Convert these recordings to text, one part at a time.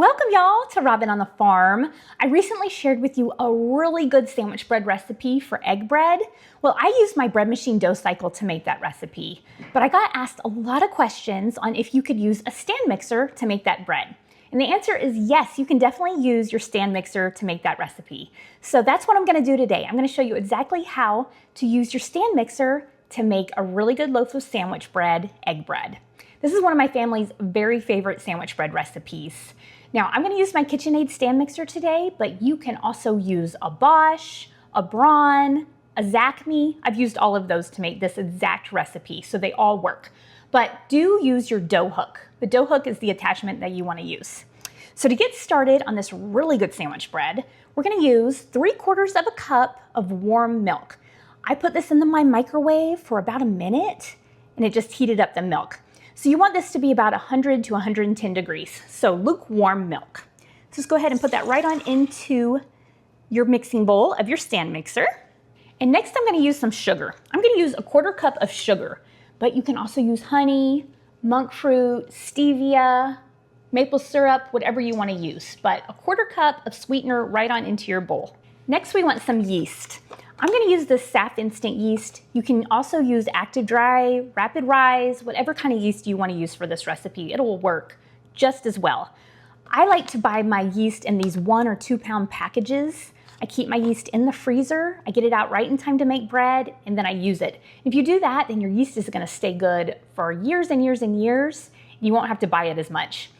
Welcome y'all to Robin on the Farm. I recently shared with you a really good sandwich bread recipe for egg bread. Well, I used my bread machine dough cycle to make that recipe, but I got asked a lot of questions on if you could use a stand mixer to make that bread. And the answer is yes, you can definitely use your stand mixer to make that recipe. So that's what I'm gonna do today. I'm gonna show you exactly how to use your stand mixer to make a really good loaf of sandwich bread, egg bread. This is one of my family's very favorite sandwich bread recipes. Now, I'm going to use my KitchenAid stand mixer today, but you can also use a Bosch, a Braun, a Zacme. I've used all of those to make this exact recipe, so they all work. But do use your dough hook. The dough hook is the attachment that you want to use. So to get started on this really good sandwich bread, we're going to use 3/4 of a cup of warm milk. I put this into my microwave for about a minute, and it just heated up the milk. So you want this to be about 100 to 110 degrees, so lukewarm milk. So just go ahead and put that right on into your mixing bowl of your stand mixer. And next I'm gonna use some sugar. I'm gonna use 1/4 cup of sugar, but you can also use honey, monk fruit, stevia, maple syrup, whatever you wanna use. But 1/4 cup of sweetener right on into your bowl. Next we want some yeast. I'm gonna use this SAF instant yeast. You can also use active dry, rapid rise, whatever kind of yeast you wanna use for this recipe. It'll work just as well. I like to buy my yeast in these 1 or 2 pound packages. I keep my yeast in the freezer. I get it out right in time to make bread, and then I use it. If you do that, then your yeast is gonna stay good for years and years and years. You won't have to buy it as much.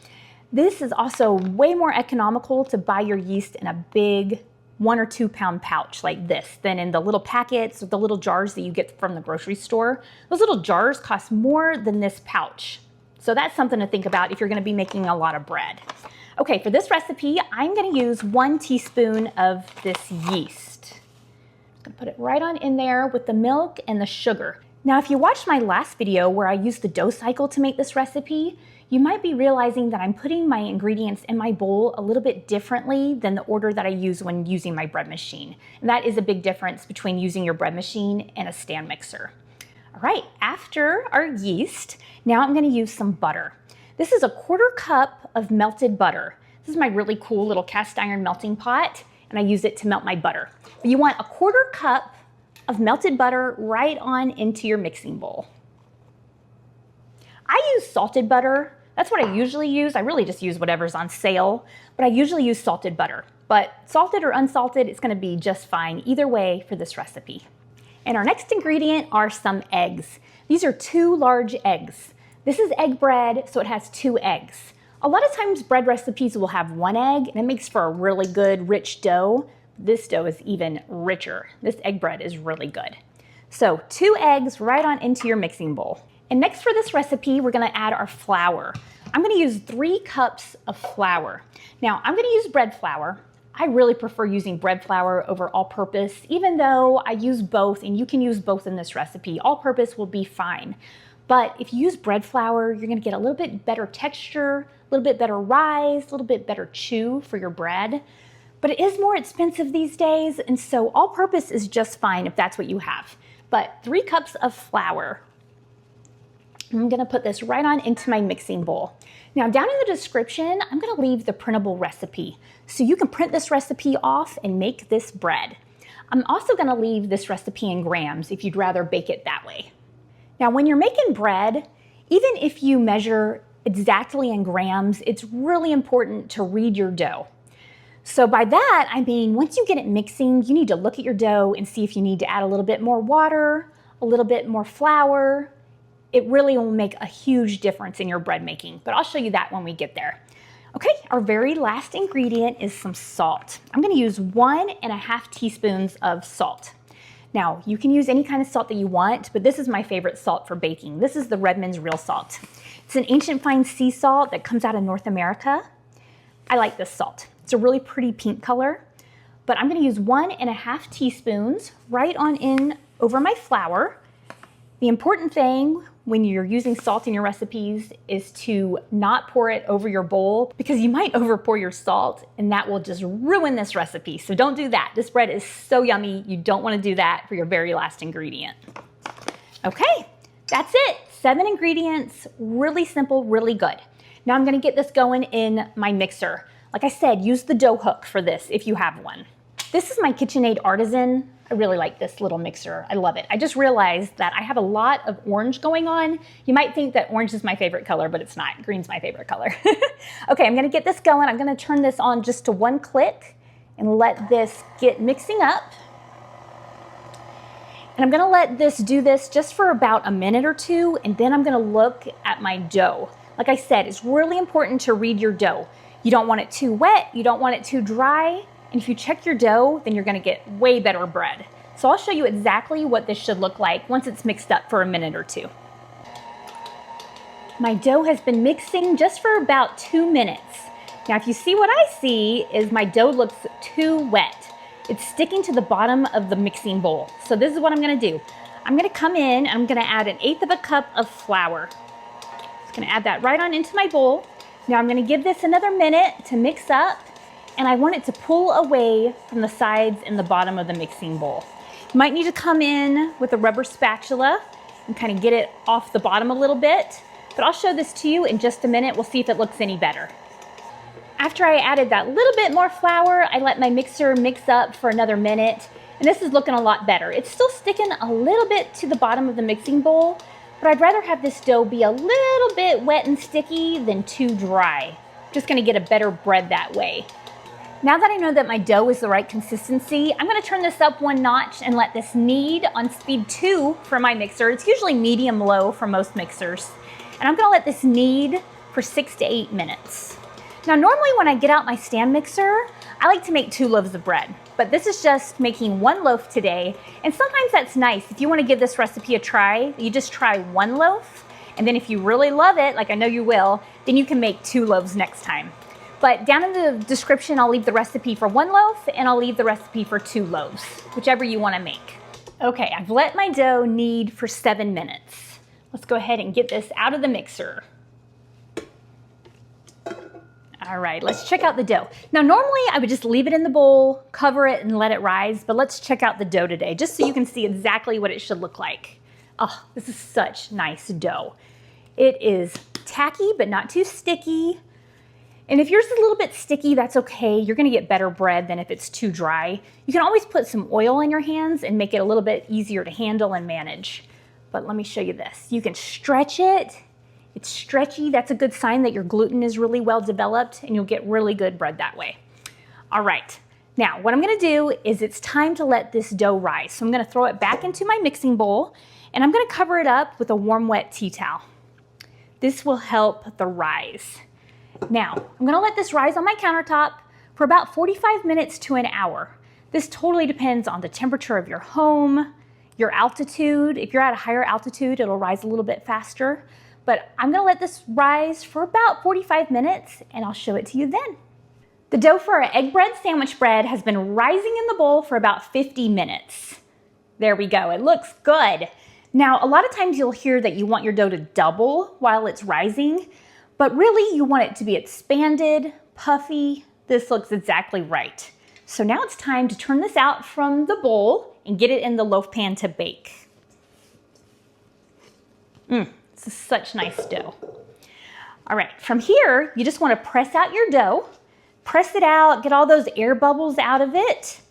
This is also way more economical to buy your yeast in a big 1 or 2 pound pouch like this than in the little packets or the little jars that you get from the grocery store. Those little jars cost more than this pouch. So that's something to think about if you're gonna be making a lot of bread. Okay, for this recipe, I'm gonna use 1 teaspoon of this yeast. I'm gonna put it right on in there with the milk and the sugar. Now, if you watched my last video where I used the dough cycle to make this recipe, you might be realizing that I'm putting my ingredients in my bowl a little bit differently than the order that I use when using my bread machine. And that is a big difference between using your bread machine and a stand mixer. All right, after our yeast, now I'm gonna use some butter. This is 1/4 cup of melted butter. This is my really cool little cast iron melting pot, and I use it to melt my butter. But you want 1/4 cup of melted butter right on into your mixing bowl. I use salted butter. That's what I usually use. I really just use whatever's on sale, but I usually use salted butter. But salted or unsalted, it's gonna be just fine either way for this recipe. And our next ingredient are some eggs. These are 2 large eggs. This is egg bread, so it has 2 eggs. A lot of times bread recipes will have 1 egg, and it makes for a really good, rich dough. This dough is even richer. This egg bread is really good. So 2 eggs right on into your mixing bowl. And next for this recipe, we're gonna add our flour. I'm gonna use 3 cups of flour. Now, I'm gonna use bread flour. I really prefer using bread flour over all-purpose, even though I use both, and you can use both in this recipe. All-purpose will be fine. But if you use bread flour, you're gonna get a little bit better texture, a little bit better rise, a little bit better chew for your bread. But it is more expensive these days, and so all-purpose is just fine if that's what you have. But 3 cups of flour. I'm gonna put this right on into my mixing bowl. Now down in the description, I'm gonna leave the printable recipe. So you can print this recipe off and make this bread. I'm also gonna leave this recipe in grams if you'd rather bake it that way. Now when you're making bread, even if you measure exactly in grams, it's really important to read your dough. So by that, I mean, once you get it mixing, you need to look at your dough and see if you need to add a little bit more water, a little bit more flour. It really will make a huge difference in your bread making, but I'll show you that when we get there. Okay, our very last ingredient is some salt. I'm gonna use 1½ teaspoons of salt. Now, you can use any kind of salt that you want, but this is my favorite salt for baking. This is the Redmond's Real Salt. It's an ancient fine sea salt that comes out of North America. I like this salt. It's a really pretty pink color, but I'm gonna use 1½ teaspoons right on in over my flour. The important thing when you're using salt in your recipes is to not pour it over your bowl, because you might over pour your salt and that will just ruin this recipe. So don't do that. This bread is so yummy. You don't want to do that for your very last ingredient. Okay, that's it. 7 ingredients, really simple, really good. Now I'm gonna get this going in my mixer. Like I said, use the dough hook for this if you have one. This is my KitchenAid Artisan. I really like this little mixer. I love it. I just realized that I have a lot of orange going on. You might think that orange is my favorite color, but it's not. Green's my favorite color. Okay, I'm gonna get this going. I'm gonna turn this on just to 1 click and let this get mixing up. And I'm gonna let this do this just for about a minute or two, and then I'm gonna look at my dough. Like I said, it's really important to read your dough. You don't want it too wet, you don't want it too dry, and if you check your dough, then you're gonna get way better bread. So I'll show you exactly what this should look like once it's mixed up for a minute or two. My dough has been mixing just for about 2 minutes. Now, if you see what I see is my dough looks too wet. It's sticking to the bottom of the mixing bowl. So this is what I'm gonna do. I'm gonna come in and I'm gonna add 1/8 cup of flour. Just gonna add that right on into my bowl. Now I'm gonna give this another minute to mix up, and I want it to pull away from the sides and the bottom of the mixing bowl. You might need to come in with a rubber spatula and kind of get it off the bottom a little bit, but I'll show this to you in just a minute. We'll see if it looks any better. After I added that little bit more flour, I let my mixer mix up for another minute, and this is looking a lot better. It's still sticking a little bit to the bottom of the mixing bowl, but I'd rather have this dough be a little bit wet and sticky than too dry. I'm just gonna get a better bread that way. Now that I know that my dough is the right consistency, I'm gonna turn this up 1 notch and let this knead on speed 2 for my mixer. It's usually medium-low for most mixers. And I'm gonna let this knead for 6 to 8 minutes. Now, normally when I get out my stand mixer, I like to make 2 loaves of bread, but this is just making 1 loaf today. And sometimes that's nice. If you wanna give this recipe a try, you just try 1 loaf. And then if you really love it, like I know you will, then you can make 2 loaves next time. But down in the description, I'll leave the recipe for 1 loaf and I'll leave the recipe for 2 loaves, whichever you wanna make. Okay, I've let my dough knead for 7 minutes. Let's go ahead and get this out of the mixer. All right, let's check out the dough. Now, normally I would just leave it in the bowl, cover it and let it rise, but let's check out the dough today, just so you can see exactly what it should look like. Oh, this is such nice dough. It is tacky, but not too sticky. And if yours is a little bit sticky, that's okay. You're gonna get better bread than if it's too dry. You can always put some oil in your hands and make it a little bit easier to handle and manage. But let me show you this. You can stretch it. It's stretchy. That's a good sign that your gluten is really well developed, and you'll get really good bread that way. All right, now what I'm gonna do is it's time to let this dough rise. So I'm gonna throw it back into my mixing bowl, and I'm gonna cover it up with a warm, wet tea towel. This will help the rise. Now, I'm gonna let this rise on my countertop for about 45 minutes to an hour. This totally depends on the temperature of your home, your altitude. If you're at a higher altitude, it'll rise a little bit faster. But I'm gonna let this rise for about 45 minutes and I'll show it to you then. The dough for our egg bread sandwich bread has been rising in the bowl for about 50 minutes. There we go, it looks good. Now, a lot of times you'll hear that you want your dough to double while it's rising, but really you want it to be expanded, puffy. This looks exactly right. So now it's time to turn this out from the bowl and get it in the loaf pan to bake. This is such nice dough. All right, from here, you just want to press out your dough, press it out, get all those air bubbles out of it.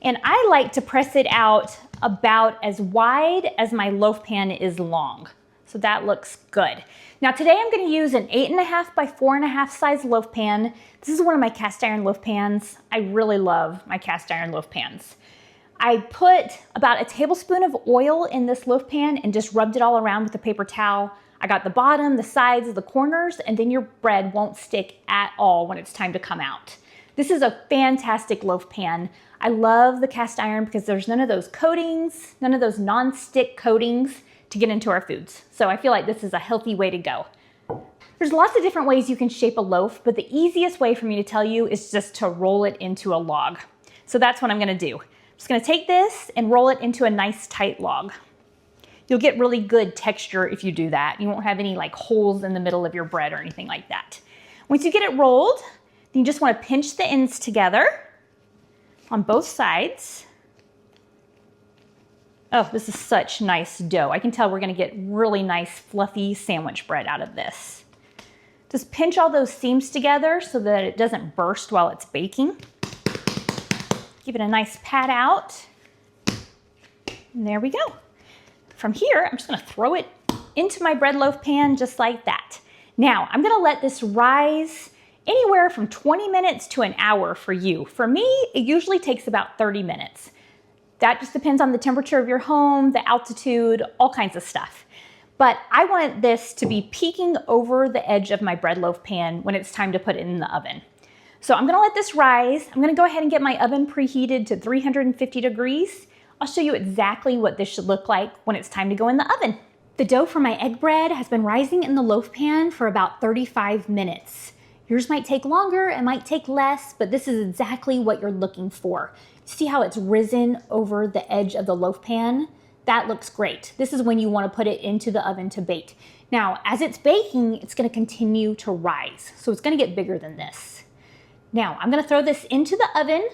And I like to press it out about as wide as my loaf pan is long. So that looks good. Now today I'm going to use an 8.5 by 4.5 size loaf pan. This is one of my cast iron loaf pans. I really love my cast iron loaf pans. I put about a tablespoon of oil in this loaf pan and just rubbed it all around with a paper towel. I got the bottom, the sides, the corners, and then your bread won't stick at all when it's time to come out. This is a fantastic loaf pan. I love the cast iron because there's none of those coatings, none of those non-stick coatings to get into our foods. So I feel like this is a healthy way to go. There's lots of different ways you can shape a loaf, but the easiest way for me to tell you is just to roll it into a log. So that's what I'm gonna do. I'm just gonna take this and roll it into a nice tight log. You'll get really good texture if you do that. You won't have any like holes in the middle of your bread or anything like that. Once you get it rolled, then you just wanna pinch the ends together on both sides. Oh, this is such nice dough. I can tell we're gonna get really nice fluffy sandwich bread out of this. Just pinch all those seams together so that it doesn't burst while it's baking. Give it a nice pat out. And there we go. From here, I'm just gonna throw it into my bread loaf pan just like that. Now, I'm gonna let this rise anywhere from 20 minutes to an hour for you. For me, it usually takes about 30 minutes. That just depends on the temperature of your home, the altitude, all kinds of stuff. But I want this to be peeking over the edge of my bread loaf pan when it's time to put it in the oven. So I'm gonna let this rise. I'm gonna go ahead and get my oven preheated to 350 degrees. I'll show you exactly what this should look like when it's time to go in the oven. The dough for my egg bread has been rising in the loaf pan for about 35 minutes. Yours might take longer, it might take less, but this is exactly what you're looking for. See how it's risen over the edge of the loaf pan? That looks great. This is when you want to put it into the oven to bake. Now, as it's baking, it's going to continue to rise. So it's going to get bigger than this. Now, I'm going to throw this into the oven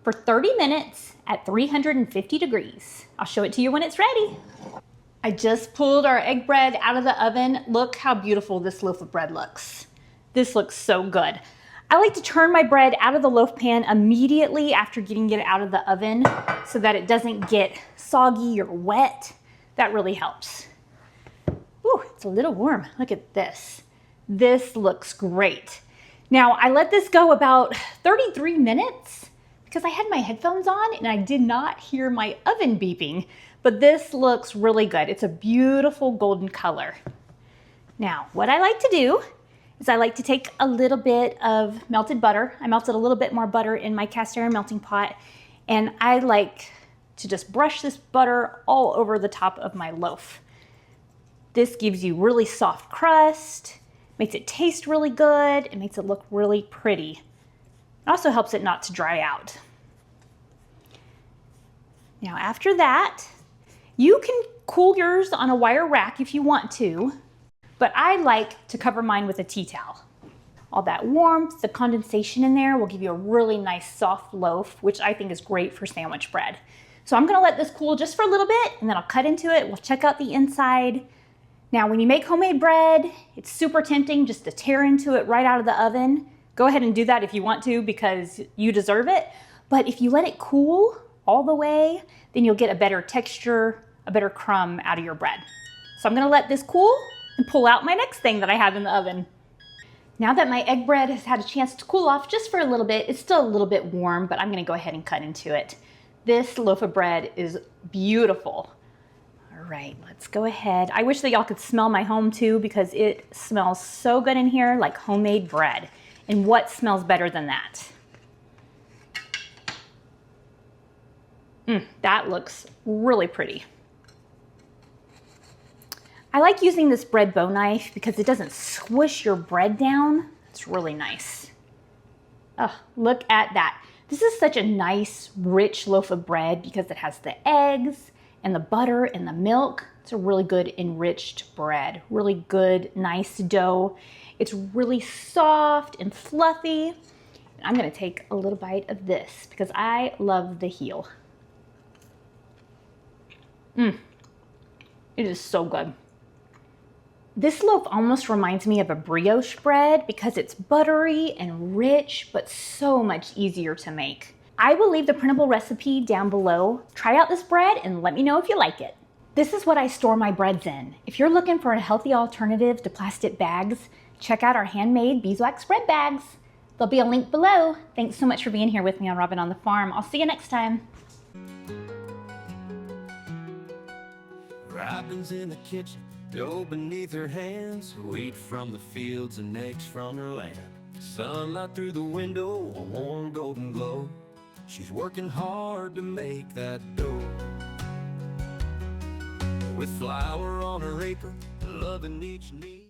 for 30 minutes at 350 degrees. I'll show it to you when it's ready. I just pulled our egg bread out of the oven. Look how beautiful this loaf of bread looks. This looks so good. I like to turn my bread out of the loaf pan immediately after getting it out of the oven so that it doesn't get soggy or wet. That really helps. Ooh, it's a little warm. Look at this. This looks great. Now, I let this go about 33 minutes because I had my headphones on and I did not hear my oven beeping, but this looks really good. It's a beautiful golden color. Now, what I like to do is I like to take a little bit of melted butter. I melted a little bit more butter in my cast iron melting pot, and I like to just brush this butter all over the top of my loaf. This gives you really soft crust, makes it taste really good, it makes it look really pretty. It also helps it not to dry out. Now after that, you can cool yours on a wire rack if you want to, but I like to cover mine with a tea towel. All that warmth, the condensation in there will give you a really nice soft loaf, which I think is great for sandwich bread. So I'm gonna let this cool just for a little bit and then I'll cut into it. We'll check out the inside. Now, when you make homemade bread, it's super tempting just to tear into it right out of the oven. Go ahead and do that if you want to because you deserve it. But if you let it cool all the way, then you'll get a better texture, a better crumb out of your bread. So I'm gonna let this cool and pull out my next thing that I have in the oven. Now that my egg bread has had a chance to cool off just for a little bit, it's still a little bit warm, but I'm gonna go ahead and cut into it. This loaf of bread is beautiful. All right, let's go ahead. I wish that y'all could smell my home too because it smells so good in here, like homemade bread. And what smells better than that? That looks really pretty. I like using this bread bow knife because it doesn't squish your bread down. It's really nice. Oh, look at that. This is such a nice, rich loaf of bread because it has the eggs and the butter and the milk. It's a really good enriched bread. Really good, nice dough. It's really soft and fluffy. I'm gonna take a little bite of this because I love the heel. It is so good. This loaf almost reminds me of a brioche bread because it's buttery and rich, but so much easier to make. I will leave the printable recipe down below. Try out this bread and let me know if you like it. This is what I store my breads in. If you're looking for a healthy alternative to plastic bags, check out our handmade beeswax bread bags. There'll be a link below. Thanks so much for being here with me on Robin on the Farm. I'll see you next time. Robin's in the kitchen, dough beneath her hands, wheat from the fields and eggs from her land. Sunlight through the window, a warm golden glow. She's working hard to make that dough. With flour on her apron, loving each need.